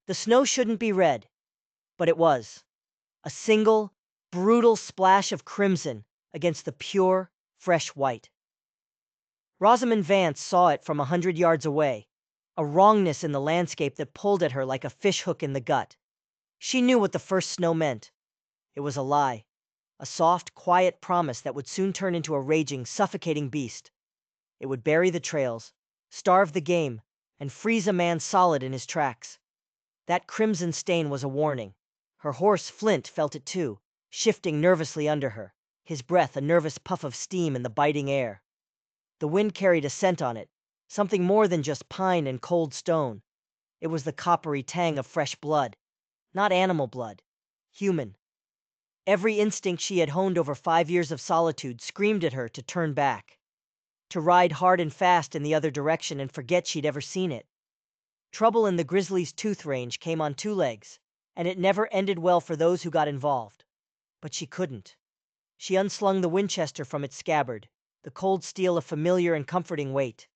The snow shouldn't be red, but it was. A single, brutal splash of crimson against the pure, fresh white. Rosamond Vance saw it from 100 yards away, a wrongness in the landscape that pulled at her like a fishhook in the gut. She knew what the first snow meant. It was a lie, a soft, quiet promise that would soon turn into a raging, suffocating beast. It would bury the trails, starve the game, and freeze a man solid in his tracks. That crimson stain was a warning. Her horse, Flint, felt it too, shifting nervously under her, his breath a nervous puff of steam in the biting air. The wind carried a scent on it, something more than just pine and cold stone. It was the coppery tang of fresh blood. Not animal blood. Human. Every instinct she had honed over 5 years of solitude screamed at her to turn back, to ride hard and fast in the other direction and forget she'd ever seen it. Trouble in the grizzly's tooth range came on two legs, and it never ended well for those who got involved. But she couldn't. She unslung the Winchester from its scabbard, the cold steel a familiar and comforting weight.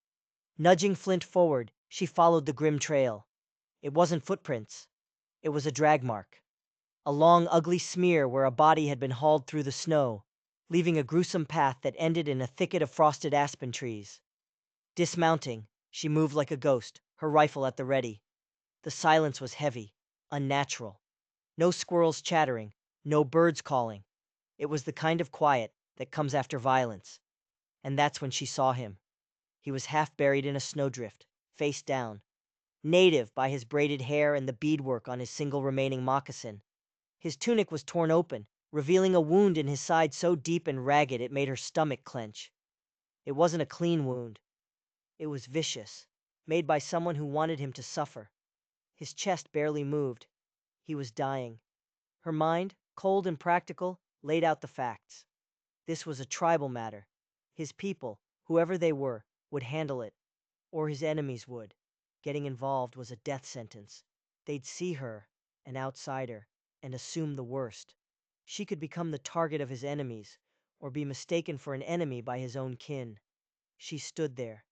Nudging Flint forward, she followed the grim trail. It wasn't footprints. It was a drag mark. A long, ugly smear where a body had been hauled through the snow, leaving a gruesome path that ended in a thicket of frosted aspen trees. Dismounting, she moved like a ghost, her rifle at the ready. The silence was heavy, unnatural. No squirrels chattering, no birds calling. It was the kind of quiet that comes after violence. And that's when she saw him. He was half buried in a snowdrift, face down. Native by his braided hair and the beadwork on his single remaining moccasin. His tunic was torn open, revealing a wound in his side so deep and ragged it made her stomach clench. It wasn't a clean wound. It was vicious, made by someone who wanted him to suffer. His chest barely moved. He was dying. Her mind, cold and practical, laid out the facts. This was a tribal matter. His people, whoever they were, would handle it. Or his enemies would. Getting involved was a death sentence. They'd see her, an outsider, and assume the worst. She could become the target of his enemies, or be mistaken for an enemy by his own kin. She stood there,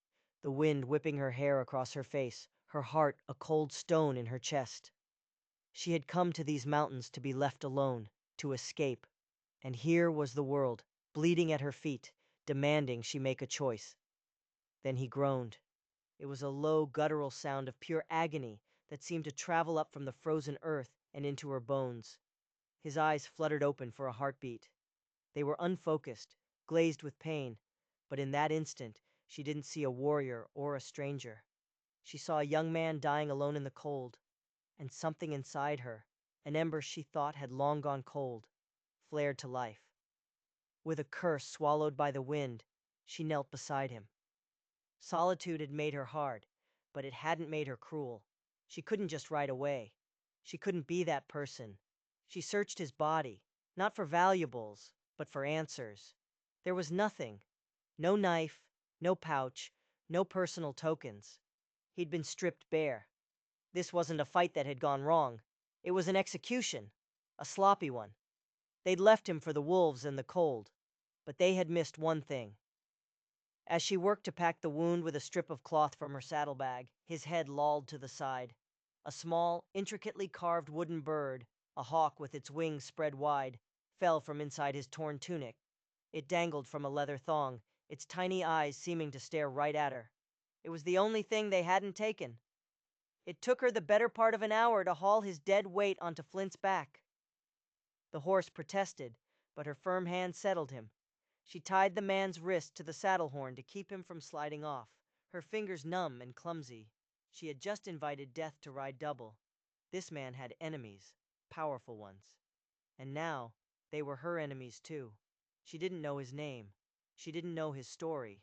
the wind whipping her hair across her face, her heart a cold stone in her chest. She had come to these mountains to be left alone, to escape. And here was the world, bleeding at her feet, demanding she make a choice. Then he groaned. It was a low, guttural sound of pure agony that seemed to travel up from the frozen earth and into her bones. His eyes fluttered open for a heartbeat. They were unfocused, glazed with pain, but in that instant she didn't see a warrior or a stranger. She saw a young man dying alone in the cold, and something inside her, an ember she thought had long gone cold, flared to life. With a curse swallowed by the wind, she knelt beside him. Solitude had made her hard, but it hadn't made her cruel. She couldn't just ride away. She couldn't be that person. She searched his body, not for valuables, but for answers. There was nothing. No knife, no pouch, no personal tokens. He'd been stripped bare. This wasn't a fight that had gone wrong. It was an execution, a sloppy one. They'd left him for the wolves and the cold, but they had missed one thing. As she worked to pack the wound with a strip of cloth from her saddlebag, his head lolled to the side. A small, intricately carved wooden bird, a hawk with its wings spread wide, fell from inside his torn tunic. It dangled from a leather thong, its tiny eyes seeming to stare right at her. It was the only thing they hadn't taken. It took her the better part of an hour to haul his dead weight onto Flint's back. The horse protested, but her firm hand settled him. She tied the man's wrist to the saddle horn to keep him from sliding off, her fingers numb and clumsy. She had just invited death to ride double. This man had enemies, powerful ones. And now, they were her enemies too. She didn't know his name. She didn't know his story.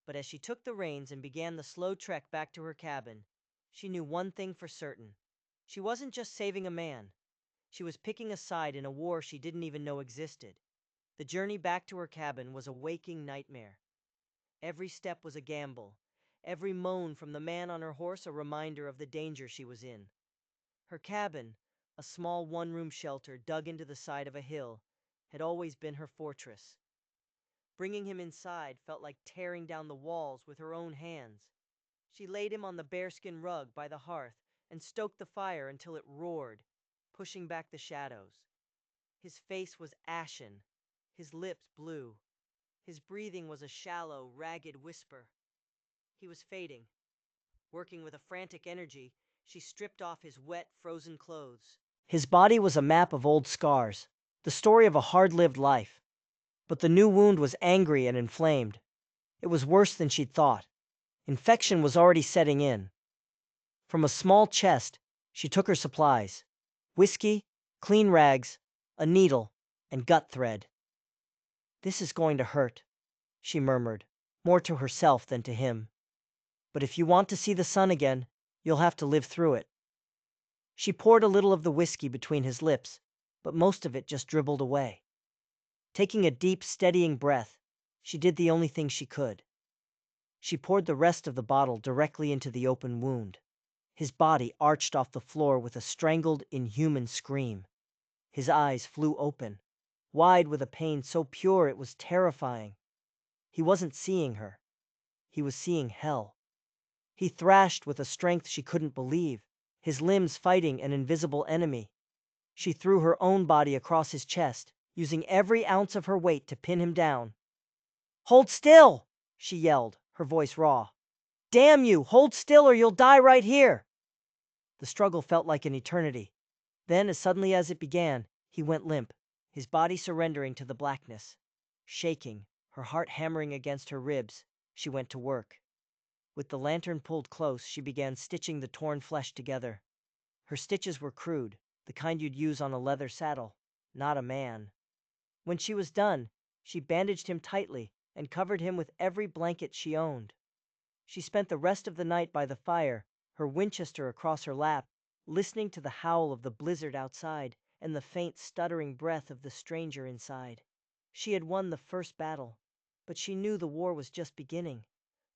But as she took the reins and began the slow trek back to her cabin, she knew one thing for certain. She wasn't just saving a man. She was picking a side in a war she didn't even know existed. The journey back to her cabin was a waking nightmare. Every step was a gamble, every moan from the man on her horse a reminder of the danger she was in. Her cabin, a small one-room shelter dug into the side of a hill, had always been her fortress. Bringing him inside felt like tearing down the walls with her own hands. She laid him on the bearskin rug by the hearth and stoked the fire until it roared, pushing back the shadows. His face was ashen, his lips blue. His breathing was a shallow, ragged whisper. He was fading. Working with a frantic energy, she stripped off his wet, frozen clothes. His body was a map of old scars, the story of a hard-lived life. But the new wound was angry and inflamed. It was worse than she'd thought. Infection was already setting in. From a small chest, she took her supplies: whiskey, clean rags, a needle, and gut thread. "This is going to hurt," she murmured, more to herself than to him. "But if you want to see the sun again, you'll have to live through it." She poured a little of the whiskey between his lips, but most of it just dribbled away. Taking a deep, steadying breath, she did the only thing she could. She poured the rest of the bottle directly into the open wound. His body arched off the floor with a strangled, inhuman scream. His eyes flew open, wide with a pain so pure it was terrifying. He wasn't seeing her. He was seeing hell. He thrashed with a strength she couldn't believe, his limbs fighting an invisible enemy. She threw her own body across his chest, using every ounce of her weight to pin him down. "Hold still!" she yelled, her voice raw. "Damn you, hold still or you'll die right here!" The struggle felt like an eternity. Then, as suddenly as it began, he went limp, his body surrendering to the blackness. Shaking, her heart hammering against her ribs, she went to work. With the lantern pulled close, she began stitching the torn flesh together. Her stitches were crude, the kind you'd use on a leather saddle, not a man. When she was done, she bandaged him tightly and covered him with every blanket she owned. She spent the rest of the night by the fire, her Winchester across her lap, listening to the howl of the blizzard outside and the faint stuttering breath of the stranger inside. She had won the first battle, but she knew the war was just beginning.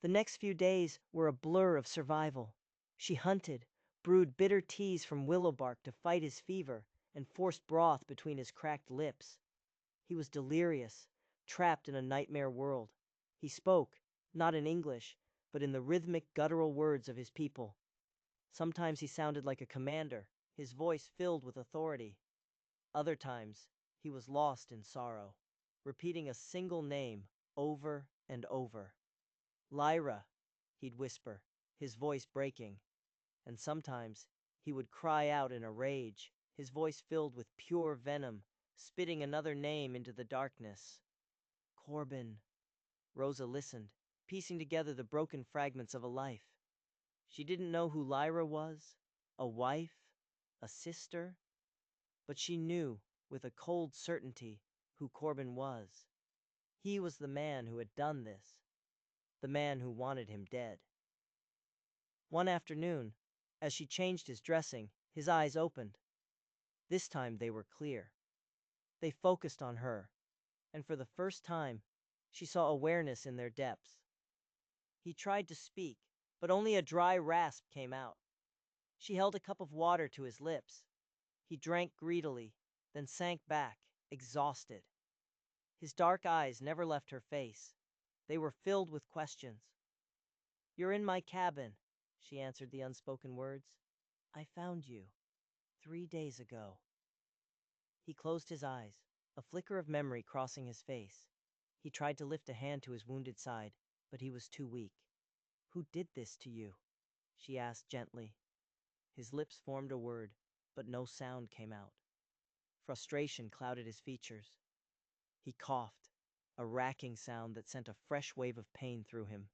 The next few days were a blur of survival. She hunted, brewed bitter teas from willow bark to fight his fever, and forced broth between his cracked lips. He was delirious, trapped in a nightmare world. He spoke, not in English, but in the rhythmic, guttural words of his people. Sometimes he sounded like a commander, his voice filled with authority. Other times, he was lost in sorrow, repeating a single name over and over. "Lyra," he'd whisper, his voice breaking. And sometimes he would cry out in a rage, his voice filled with pure venom, spitting another name into the darkness. "Corbin." Rosa listened, piecing together the broken fragments of a life. She didn't know who Lyra was, a wife, a sister, but she knew, with a cold certainty, who Corbin was. He was the man who had done this, the man who wanted him dead. One afternoon, as she changed his dressing, his eyes opened. This time they were clear. They focused on her, and for the first time, she saw awareness in their depths. He tried to speak, but only a dry rasp came out. She held a cup of water to his lips. He drank greedily, then sank back, exhausted. His dark eyes never left her face. They were filled with questions. "You're in my cabin," she answered the unspoken words. "I found you 3 days ago." He closed his eyes, a flicker of memory crossing his face. He tried to lift a hand to his wounded side, but he was too weak. "Who did this to you?" she asked gently. His lips formed a word, but no sound came out. Frustration clouded his features. He coughed, a racking sound that sent a fresh wave of pain through him.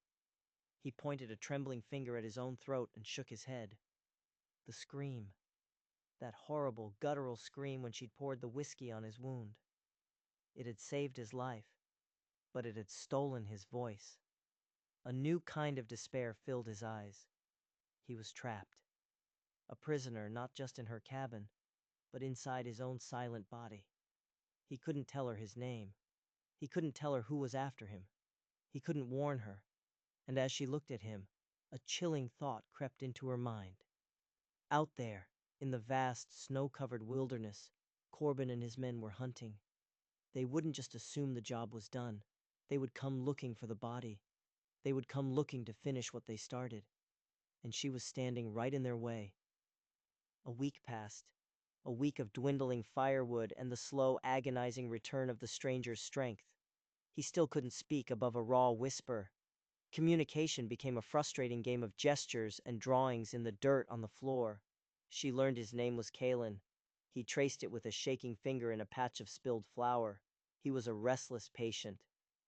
He pointed a trembling finger at his own throat and shook his head. The scream. That horrible, guttural scream when she'd poured the whiskey on his wound. It had saved his life, but it had stolen his voice. A new kind of despair filled his eyes. He was trapped. A prisoner not just in her cabin, but inside his own silent body. He couldn't tell her his name. He couldn't tell her who was after him. He couldn't warn her. And as she looked at him, a chilling thought crept into her mind. Out there, in the vast, snow-covered wilderness, Corbin and his men were hunting. They wouldn't just assume the job was done. They would come looking for the body. They would come looking to finish what they started. And she was standing right in their way, A week passed. A week of dwindling firewood and the slow, agonizing return of the stranger's strength. He still couldn't speak above a raw whisper. Communication became a frustrating game of gestures and drawings in the dirt on the floor. She learned his name was Kalen. He traced it with a shaking finger in a patch of spilled flour. He was a restless patient.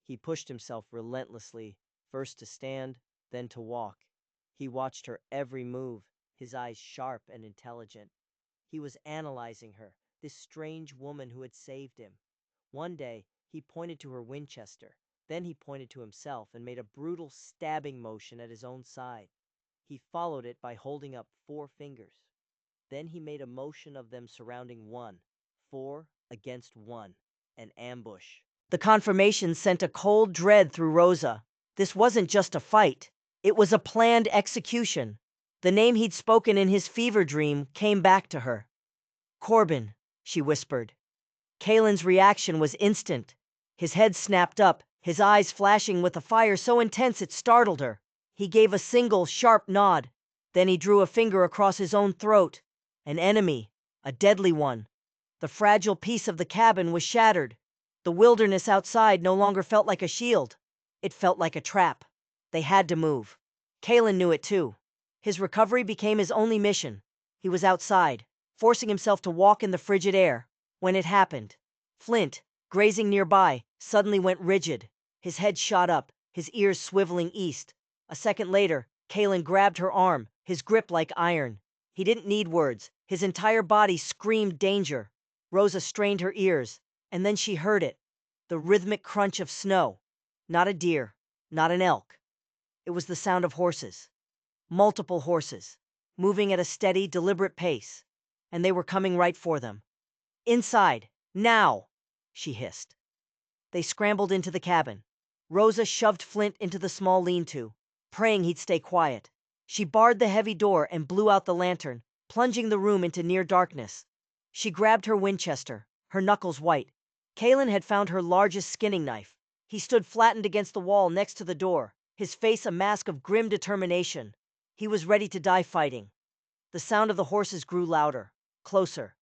He pushed himself relentlessly, first to stand, then to walk. He watched her every move, his eyes sharp and intelligent. He was analyzing her, this strange woman who had saved him. One day, he pointed to her Winchester. Then he pointed to himself and made a brutal stabbing motion at his own side. He followed it by holding up 4 fingers. Then he made a motion of them surrounding one, 4 against 1, an ambush. The confirmation sent a cold dread through Rosa. This wasn't just a fight. It was a planned execution. The name he'd spoken in his fever dream came back to her. Corbin, she whispered. Kalen's reaction was instant. His head snapped up, his eyes flashing with a fire so intense it startled her. He gave a single, sharp nod. Then he drew a finger across his own throat. An enemy, a deadly one. The fragile piece of the cabin was shattered. The wilderness outside no longer felt like a shield. It felt like a trap. They had to move. Kalen knew it too. His recovery became his only mission. He was outside, forcing himself to walk in the frigid air. When it happened, Flint, grazing nearby, suddenly went rigid. His head shot up, his ears swiveling east. A second later, Kalen grabbed her arm, his grip like iron. He didn't need words. His entire body screamed danger. Rosa strained her ears, and then she heard it. The rhythmic crunch of snow. Not a deer, not an elk. It was the sound of horses. Multiple horses, moving at a steady, deliberate pace. And they were coming right for them. Inside, now, she hissed. They scrambled into the cabin. Rosa shoved Flint into the small lean-to, praying he'd stay quiet. She barred the heavy door and blew out the lantern, plunging the room into near darkness. She grabbed her Winchester, her knuckles white. Kalen had found her largest skinning knife. He stood flattened against the wall next to the door, his face a mask of grim determination. He was ready to die fighting. The sound of the horses grew louder, closer.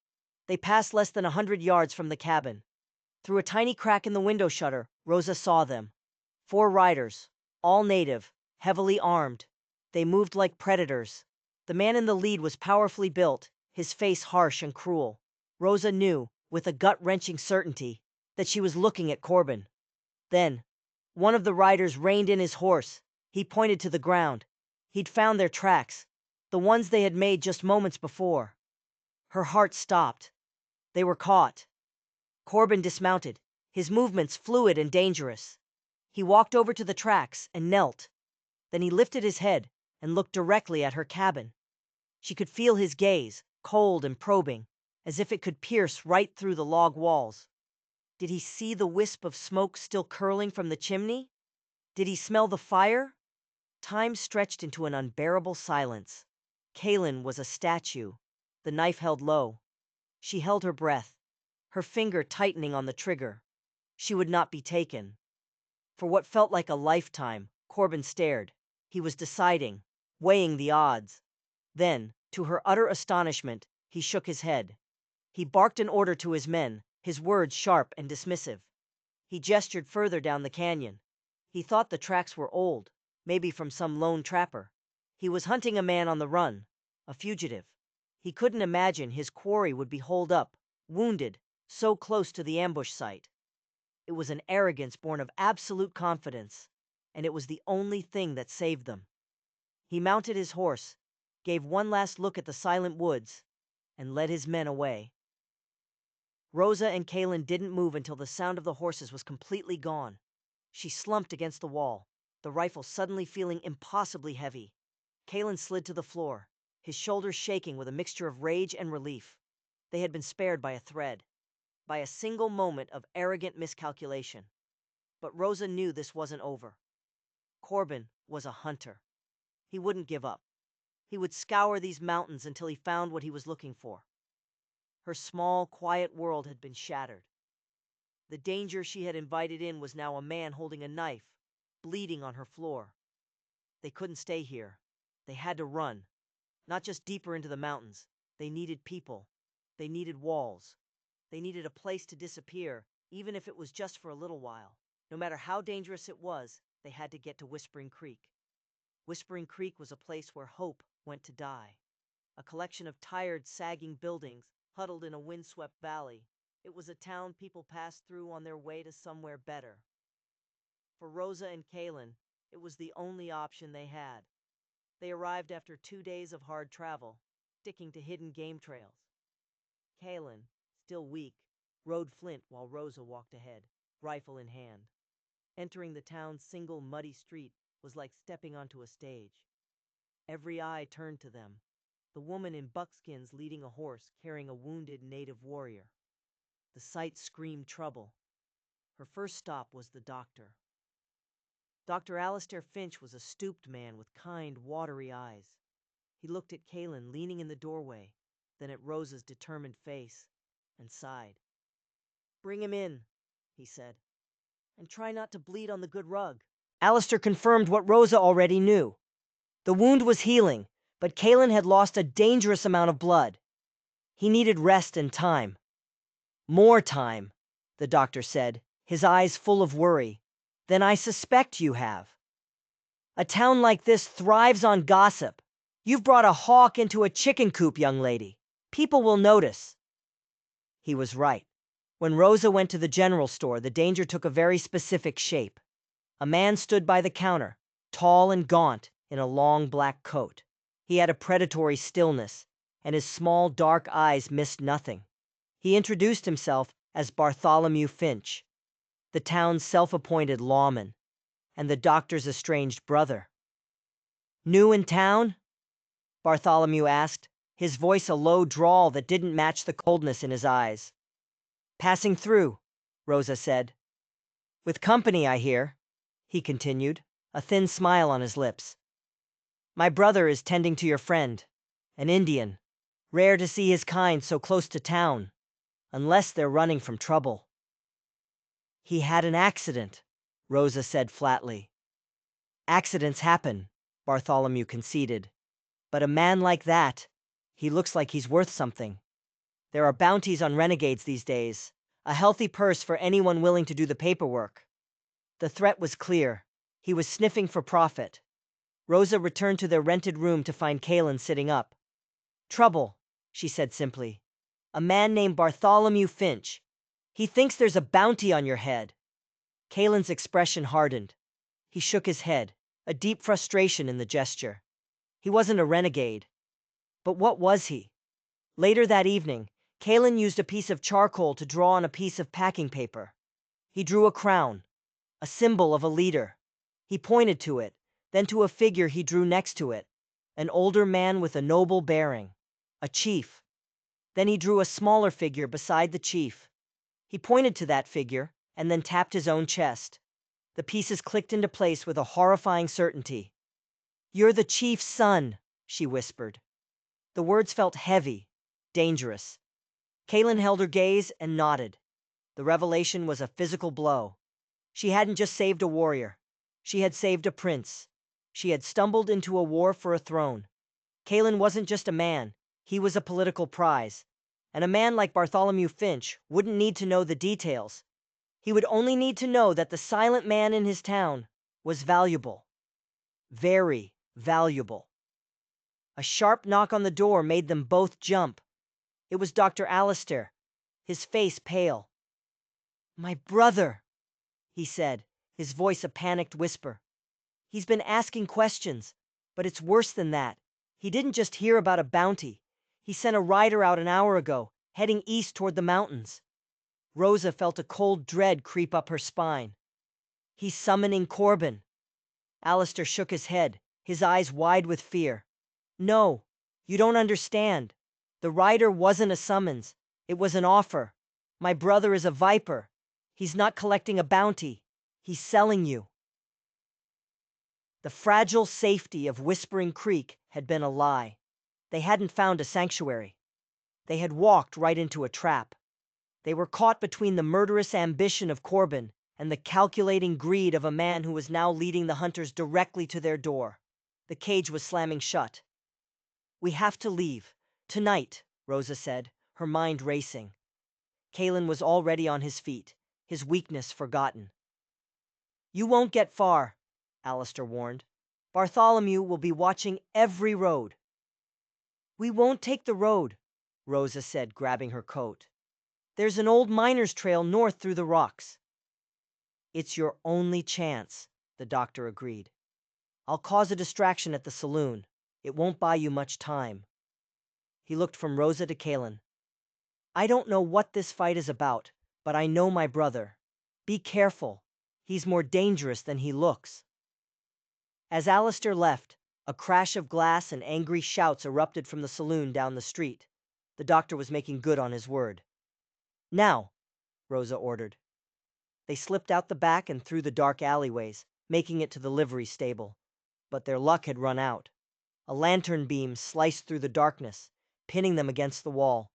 They passed less than 100 yards from the cabin. Through a tiny crack in the window shutter, Rosa saw them. 4 riders, all native, heavily armed. They moved like predators. The man in the lead was powerfully built, his face harsh and cruel. Rosa knew, with a gut-wrenching certainty, that she was looking at Corbin. Then, one of the riders reined in his horse. He pointed to the ground. He'd found their tracks, the ones they had made just moments before. Her heart stopped. They were caught. Corbin dismounted, his movements fluid and dangerous. He walked over to the tracks and knelt. Then he lifted his head and looked directly at her cabin. She could feel his gaze, cold and probing, as if it could pierce right through the log walls. Did he see the wisp of smoke still curling from the chimney? Did he smell the fire? Time stretched into an unbearable silence. Kalen was a statue, the knife held low. She held her breath, her finger tightening on the trigger. She would not be taken. For what felt like a lifetime, Corbin stared. He was deciding, weighing the odds. Then, to her utter astonishment, he shook his head. He barked an order to his men, his words sharp and dismissive. He gestured further down the canyon. He thought the tracks were old, maybe from some lone trapper. He was hunting a man on the run, a fugitive. He couldn't imagine his quarry would be holed up, wounded, so close to the ambush site. It was an arrogance born of absolute confidence, and it was the only thing that saved them. He mounted his horse, gave one last look at the silent woods, and led his men away. Rosa and Kalen didn't move until the sound of the horses was completely gone. She slumped against the wall, the rifle suddenly feeling impossibly heavy. Kalen slid to the floor, his shoulders shaking with a mixture of rage and relief. They had been spared by a thread, by a single moment of arrogant miscalculation. But Rosa knew this wasn't over. Corbin was a hunter. He wouldn't give up. He would scour these mountains until he found what he was looking for. Her small, quiet world had been shattered. The danger she had invited in was now a man holding a knife, bleeding on her floor. They couldn't stay here. They had to run. Not just deeper into the mountains. They needed people. They needed walls. They needed a place to disappear, even if it was just for a little while. No matter how dangerous it was, they had to get to Whispering Creek. Whispering Creek was a place where hope went to die. A collection of tired, sagging buildings huddled in a windswept valley. It was a town people passed through on their way to somewhere better. For Rosa and Kalen, it was the only option they had. They arrived after 2 days of hard travel, sticking to hidden game trails. Kalen, still weak, rode Flint while Rosa walked ahead, rifle in hand. Entering the town's single muddy street was like stepping onto a stage. Every eye turned to them, the woman in buckskins leading a horse carrying a wounded native warrior. The sight screamed trouble. Her first stop was the doctor. Dr. Alistair Finch was a stooped man with kind, watery eyes. He looked at Kalen leaning in the doorway, then at Rosa's determined face, and sighed. "Bring him in," he said, "and try not to bleed on the good rug." Alistair confirmed what Rosa already knew. The wound was healing, but Kalen had lost a dangerous amount of blood. He needed rest and time. "More time," the doctor said, his eyes full of worry, "than I suspect you have. A town like this thrives on gossip. You've brought a hawk into a chicken coop, young lady. People will notice." He was right. When Rosa went to the general store, the danger took a very specific shape. A man stood by the counter, tall and gaunt, in a long black coat. He had a predatory stillness, and his small dark eyes missed nothing. He introduced himself as Bartholomew Finch, the town's self-appointed lawman, and the doctor's estranged brother. "New in town?" Bartholomew asked, his voice a low drawl that didn't match the coldness in his eyes. "Passing through," Rosa said. "With company, I hear," he continued, a thin smile on his lips. "My brother is tending to your friend, an Indian. Rare to see his kind so close to town, unless they're running from trouble." "He had an accident," Rosa said flatly. "Accidents happen," Bartholomew conceded. "But a man like that, he looks like he's worth something. There are bounties on renegades these days, a healthy purse for anyone willing to do the paperwork." The threat was clear. He was sniffing for profit. Rosa returned to their rented room to find Kalen sitting up. "Trouble," she said simply. "A man named Bartholomew Finch. He thinks there's a bounty on your head." Kalen's expression hardened. He shook his head, a deep frustration in the gesture. He wasn't a renegade. But what was he? Later that evening, Kalen used a piece of charcoal to draw on a piece of packing paper. He drew a crown, a symbol of a leader. He pointed to it, then to a figure he drew next to it, an older man with a noble bearing, a chief. Then he drew a smaller figure beside the chief. He pointed to that figure, and then tapped his own chest. The pieces clicked into place with a horrifying certainty. "You're the chief's son," she whispered. The words felt heavy, dangerous. Kalen held her gaze and nodded. The revelation was a physical blow. She hadn't just saved a warrior. She had saved a prince. She had stumbled into a war for a throne. Kalen wasn't just a man. He was a political prize. And a man like Bartholomew Finch wouldn't need to know the details. He would only need to know that the silent man in his town was valuable. Very valuable. A sharp knock on the door made them both jump. It was Dr. Alistair, his face pale. "My brother," he said, his voice a panicked whisper. "He's been asking questions, but it's worse than that. He didn't just hear about a bounty. He sent a rider out an hour ago, heading east toward the mountains." Rosa felt a cold dread creep up her spine. "He's summoning Corbin." Alistair shook his head, his eyes wide with fear. "No, you don't understand. The rider wasn't a summons. It was an offer. My brother is a viper. He's not collecting a bounty. He's selling you." The fragile safety of Whispering Creek had been a lie. They hadn't found a sanctuary. They had walked right into a trap. They were caught between the murderous ambition of Corbin and the calculating greed of a man who was now leading the hunters directly to their door. The cage was slamming shut. "We have to leave. Tonight," Rosa said, her mind racing. Kalen was already on his feet, his weakness forgotten. You won't get far, Alistair warned. Bartholomew will be watching every road. We won't take the road, Rosa said, grabbing her coat. There's an old miner's trail north through the rocks. It's your only chance, the doctor agreed. I'll cause a distraction at the saloon. It won't buy you much time. He looked from Rosa to Kalen. I don't know what this fight is about, but I know my brother. Be careful. He's more dangerous than he looks. As Alistair left, a crash of glass and angry shouts erupted from the saloon down the street. The doctor was making good on his word. Now, Rosa ordered. They slipped out the back and through the dark alleyways, making it to the livery stable. But their luck had run out. A lantern beam sliced through the darkness, pinning them against the wall.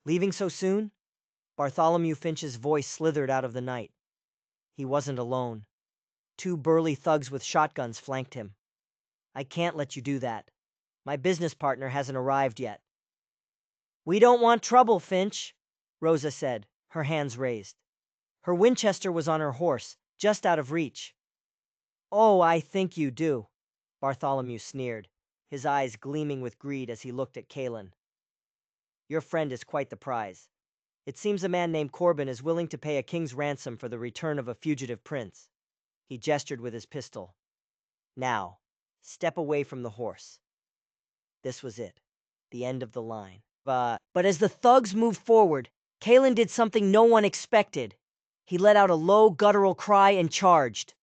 Leaving so soon? Bartholomew Finch's voice slithered out of the night. He wasn't alone. 2 burly thugs with shotguns flanked him. I can't let you do that. My business partner hasn't arrived yet. We don't want trouble, Finch, Rosa said, her hands raised. Her Winchester was on her horse, just out of reach. Oh, I think you do, Bartholomew sneered, his eyes gleaming with greed as he looked at Kalen. Your friend is quite the prize. It seems a man named Corbin is willing to pay a king's ransom for the return of a fugitive prince. He gestured with his pistol. Now, step away from the horse. This was it, the end of the line. But as the thugs moved forward, Kalen did something no one expected. He let out a low, guttural cry and charged.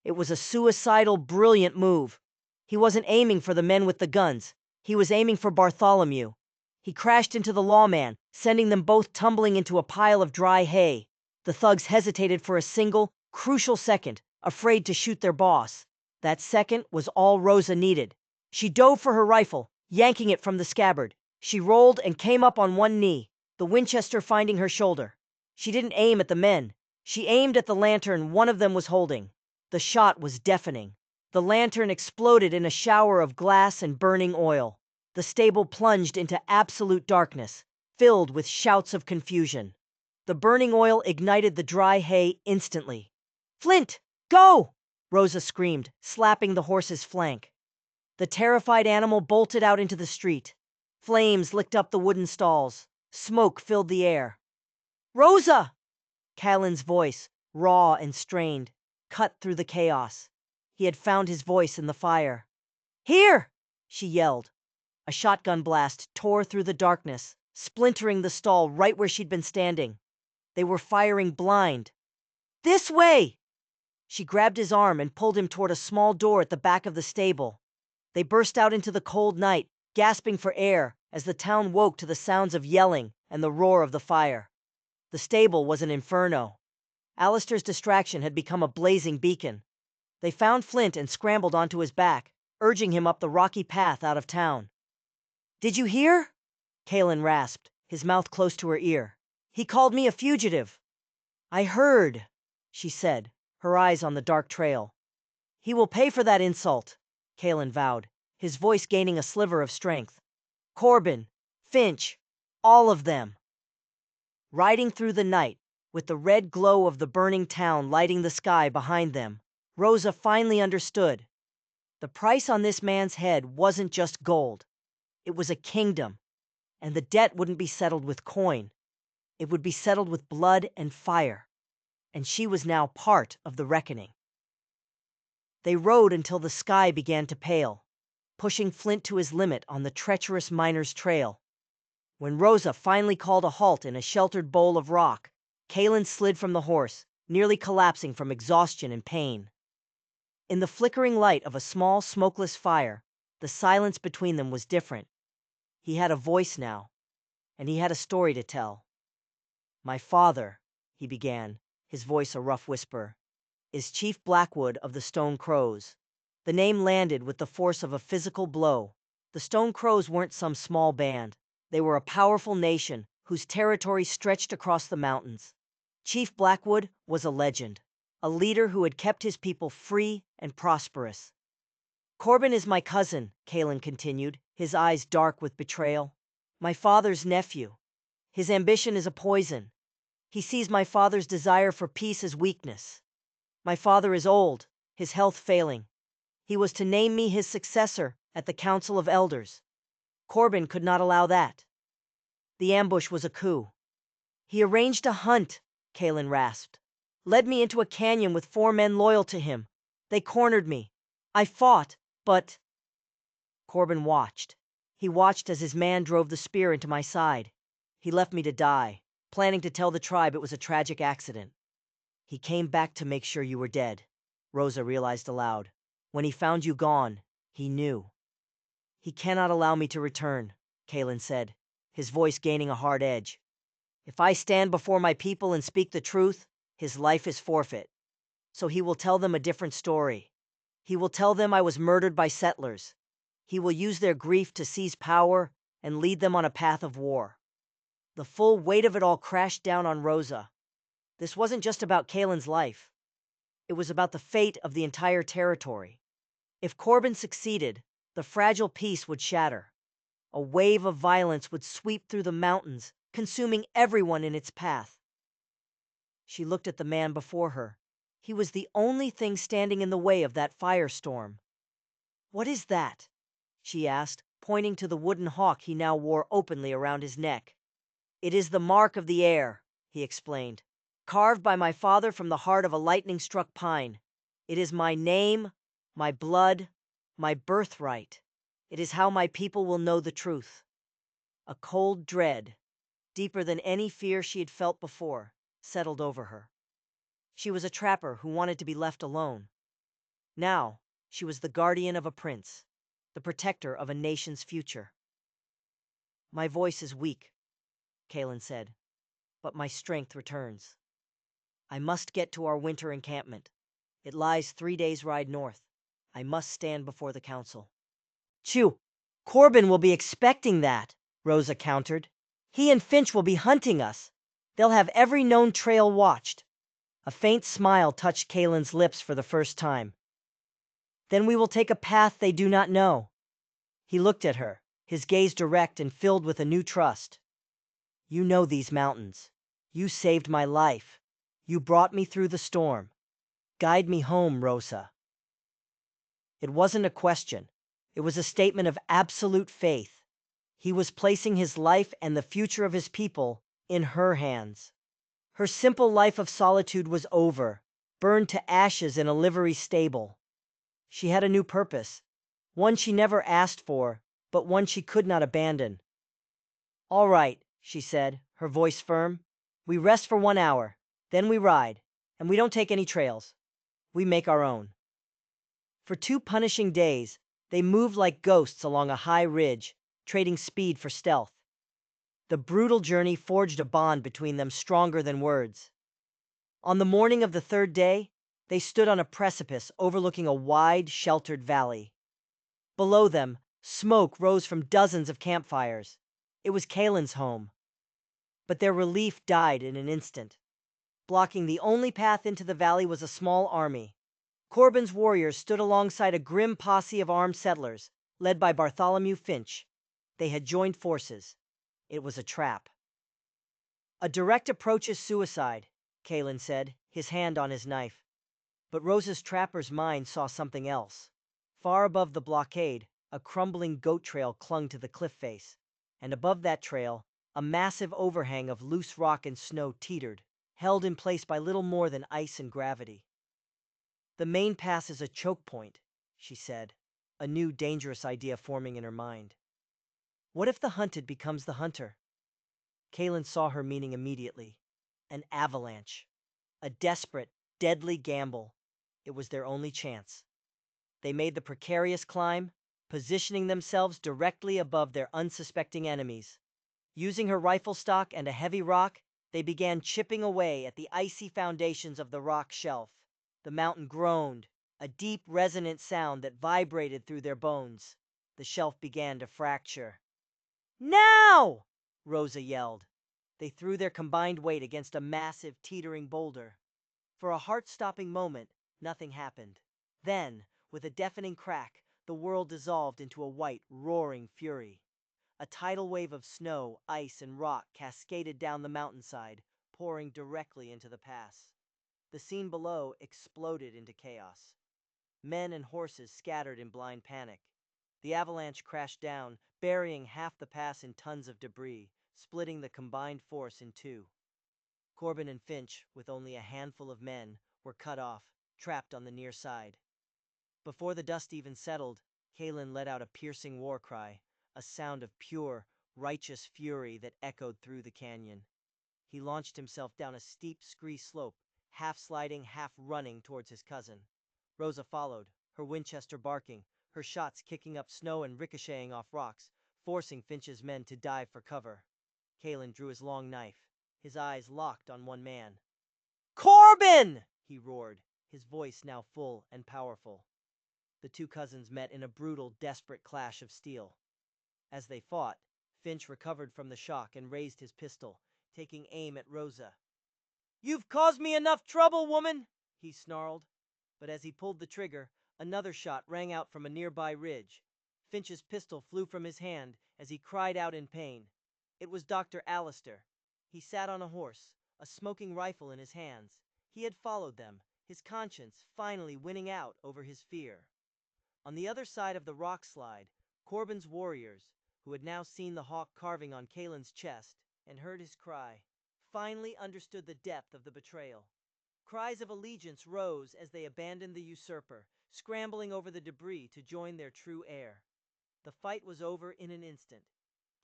It was a suicidal, brilliant move. He wasn't aiming for the men with the guns. He was aiming for Bartholomew. He crashed into the lawman, sending them both tumbling into a pile of dry hay. The thugs hesitated for a single, crucial second, afraid to shoot their boss. That second was all Rosa needed. She dove for her rifle, yanking it from the scabbard. She rolled and came up on one knee, the Winchester finding her shoulder. She didn't aim at the men. She aimed at the lantern one of them was holding. The shot was deafening. The lantern exploded in a shower of glass and burning oil. The stable plunged into absolute darkness, filled with shouts of confusion. The burning oil ignited the dry hay instantly. Flint, go! Rosa screamed, slapping the horse's flank. The terrified animal bolted out into the street. Flames licked up the wooden stalls. Smoke filled the air. Rosa! Callan's voice, raw and strained, cut through the chaos. He had found his voice in the fire. Here! She yelled. A shotgun blast tore through the darkness, splintering the stall right where she'd been standing. They were firing blind. This way! She grabbed his arm and pulled him toward a small door at the back of the stable. They burst out into the cold night, gasping for air as the town woke to the sounds of yelling and the roar of the fire. The stable was an inferno. Alistair's distraction had become a blazing beacon. They found Flint and scrambled onto his back, urging him up the rocky path out of town. Did you hear? Kalen rasped, his mouth close to her ear. He called me a fugitive. I heard, she said, her eyes on the dark trail. He will pay for that insult, Kalen vowed, his voice gaining a sliver of strength. Corbin, Finch, all of them. Riding through the night, with the red glow of the burning town lighting the sky behind them, Rosa finally understood. The price on this man's head wasn't just gold. It was a kingdom, and the debt wouldn't be settled with coin. It would be settled with blood and fire, and she was now part of the reckoning. They rode until the sky began to pale, pushing Flint to his limit on the treacherous miner's trail. When Rosa finally called a halt in a sheltered bowl of rock, Kalen slid from the horse, nearly collapsing from exhaustion and pain. In the flickering light of a small, smokeless fire, the silence between them was different. He had a voice now, and he had a story to tell. My father, he began, his voice a rough whisper, is Chief Blackwood of the Stone Crows. The name landed with the force of a physical blow. The Stone Crows weren't some small band. They were a powerful nation whose territory stretched across the mountains. Chief Blackwood was a legend, a leader who had kept his people free and prosperous. Corbin is my cousin, Kalen continued, his eyes dark with betrayal. My father's nephew. His ambition is a poison. He sees my father's desire for peace as weakness. My father is old, his health failing. He was to name me his successor at the Council of Elders. Corbin could not allow that. The ambush was a coup. He arranged a hunt, Kalen rasped. Led me into a canyon with 4 men loyal to him. They cornered me. I fought, but... Corbin watched. He watched as his man drove the spear into my side. He left me to die, planning to tell the tribe it was a tragic accident. He came back to make sure you were dead, Rosa realized aloud. When he found you gone, he knew. He cannot allow me to return, Kalen said, his voice gaining a hard edge. If I stand before my people and speak the truth, his life is forfeit. So he will tell them a different story. He will tell them I was murdered by settlers. He will use their grief to seize power and lead them on a path of war. The full weight of it all crashed down on Rosa. This wasn't just about Kalen's life. It was about the fate of the entire territory. If Corbin succeeded, the fragile peace would shatter. A wave of violence would sweep through the mountains, consuming everyone in its path. She looked at the man before her. He was the only thing standing in the way of that firestorm. "What is that?" she asked, pointing to the wooden hawk he now wore openly around his neck. "It is the mark of the Heir," he explained, "carved by my father from the heart of a lightning-struck pine. It is my name, my blood, my birthright. It is how my people will know the truth." A cold dread, deeper than any fear she had felt before, settled over her. She was a trapper who wanted to be left alone. Now, she was the guardian of a prince, the protector of a nation's future. "My voice is weak," Kalen said, "but my strength returns. I must get to our winter encampment. It lies 3 days' ride north. I must stand before the council." "Chew, Corbin will be expecting that," Rosa countered. "He and Finch will be hunting us. They'll have every known trail watched." A faint smile touched Kalen's lips for the first time. "Then we will take a path they do not know." He looked at her, his gaze direct and filled with a new trust. "You know these mountains. You saved my life. You brought me through the storm. Guide me home, Rosa." It wasn't a question. It was a statement of absolute faith. He was placing his life and the future of his people in her hands. Her simple life of solitude was over, burned to ashes in a livery stable. She had a new purpose, one she never asked for, but one she could not abandon. "All right," she said, her voice firm. "We rest for 1 hour, then we ride, and we don't take any trails. We make our own." For 2 punishing days, they moved like ghosts along a high ridge, trading speed for stealth. The brutal journey forged a bond between them stronger than words. On the morning of the 3rd day, they stood on a precipice overlooking a wide, sheltered valley. Below them, smoke rose from dozens of campfires. It was Kalen's home. But their relief died in an instant. Blocking the only path into the valley was a small army. Corbin's warriors stood alongside a grim posse of armed settlers, led by Bartholomew Finch. They had joined forces. It was a trap. "A direct approach is suicide," Kalen said, his hand on his knife. But Rosa's trapper's mind saw something else. Far above the blockade, a crumbling goat trail clung to the cliff face, and above that trail, a massive overhang of loose rock and snow teetered, held in place by little more than ice and gravity. "The main pass is a choke point," she said, a new dangerous idea forming in her mind. What if the hunted becomes the hunter? Kalen saw her meaning immediately. An avalanche. A desperate, deadly gamble. It was their only chance. They made the precarious climb, positioning themselves directly above their unsuspecting enemies. Using her rifle stock and a heavy rock, they began chipping away at the icy foundations of the rock shelf. The mountain groaned, a deep, resonant sound that vibrated through their bones. The shelf began to fracture. "Now!" Rosa yelled. They threw their combined weight against a massive, teetering boulder. For a heart-stopping moment, nothing happened. Then, with a deafening crack, the world dissolved into a white, roaring fury. A tidal wave of snow, ice, and rock cascaded down the mountainside, pouring directly into the pass. The scene below exploded into chaos. Men and horses scattered in blind panic. The avalanche crashed down, burying half the pass in tons of debris, splitting the combined force in two. Corbin and Finch, with only a handful of men, were cut off, trapped on the near side. Before the dust even settled, Kalen let out a piercing war cry, a sound of pure, righteous fury that echoed through the canyon. He launched himself down a steep scree slope, half sliding, half running towards his cousin. Rosa followed, her Winchester barking, her shots kicking up snow and ricocheting off rocks, forcing Finch's men to dive for cover. Kalen drew his long knife, his eyes locked on one man. "Corbin!" he roared, his voice now full and powerful. The two cousins met in a brutal, desperate clash of steel. As they fought, Finch recovered from the shock and raised his pistol, taking aim at Rosa. "You've caused me enough trouble, woman!" he snarled. But as he pulled the trigger, another shot rang out from a nearby ridge. Finch's pistol flew from his hand as he cried out in pain. It was Dr. Allister. He sat on a horse, a smoking rifle in his hands. He had followed them, his conscience finally winning out over his fear. On the other side of the rock slide, Corbin's warriors, who had now seen the hawk carving on Kalen's chest and heard his cry, finally understood the depth of the betrayal. Cries of allegiance rose as they abandoned the usurper, scrambling over the debris to join their true heir. The fight was over in an instant.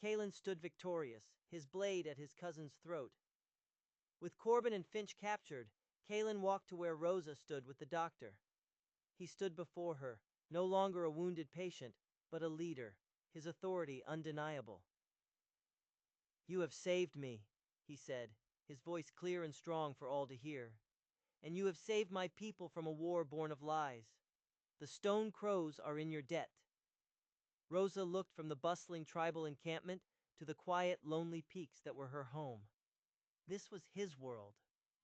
Kalen stood victorious, his blade at his cousin's throat. With Corbin and Finch captured, Kalen walked to where Rosa stood with the doctor. He stood before her, no longer a wounded patient, but a leader, his authority undeniable. "You have saved me," he said, his voice clear and strong for all to hear. "And you have saved my people from a war born of lies. The Stone Crows are in your debt." Rosa looked from the bustling tribal encampment to the quiet, lonely peaks that were her home. This was his world,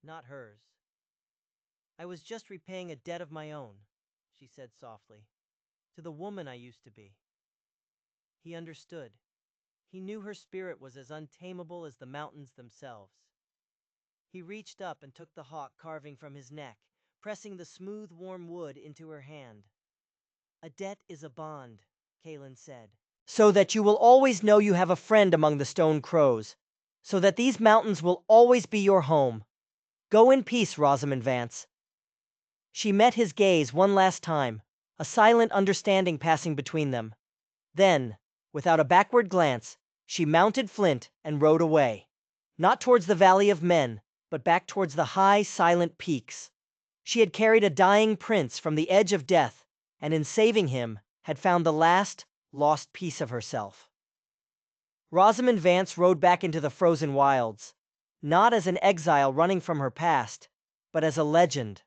not hers. "I was just repaying a debt of my own," she said softly, "to the woman I used to be." He understood. He knew her spirit was as untamable as the mountains themselves. He reached up and took the hawk carving from his neck, pressing the smooth, warm wood into her hand. "A debt is a bond," Kalen said, "so that you will always know you have a friend among the Stone Crows, so that these mountains will always be your home. Go in peace, Rosamund Vance." She met his gaze one last time, a silent understanding passing between them. Then, without a backward glance, she mounted Flint and rode away. Not towards the Valley of Men, but back towards the high, silent peaks. She had carried a dying prince from the edge of death, and in saving him, had found the last, lost piece of herself. Rosamund Vance rode back into the frozen wilds, not as an exile running from her past, but as a legend.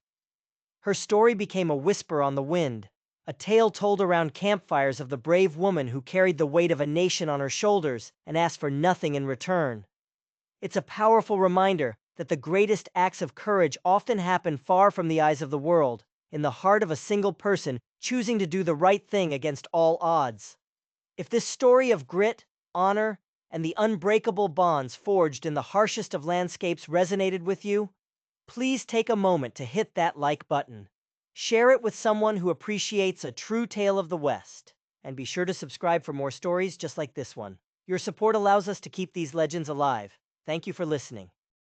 Her story became a whisper on the wind, a tale told around campfires of the brave woman who carried the weight of a nation on her shoulders and asked for nothing in return. It's a powerful reminder that the greatest acts of courage often happen far from the eyes of the world, in the heart of a single person choosing to do the right thing against all odds. If this story of grit, honor, and the unbreakable bonds forged in the harshest of landscapes resonated with you, please take a moment to hit that like button. Share it with someone who appreciates a true tale of the West. And be sure to subscribe for more stories just like this one. Your support allows us to keep these legends alive. Thank you for listening.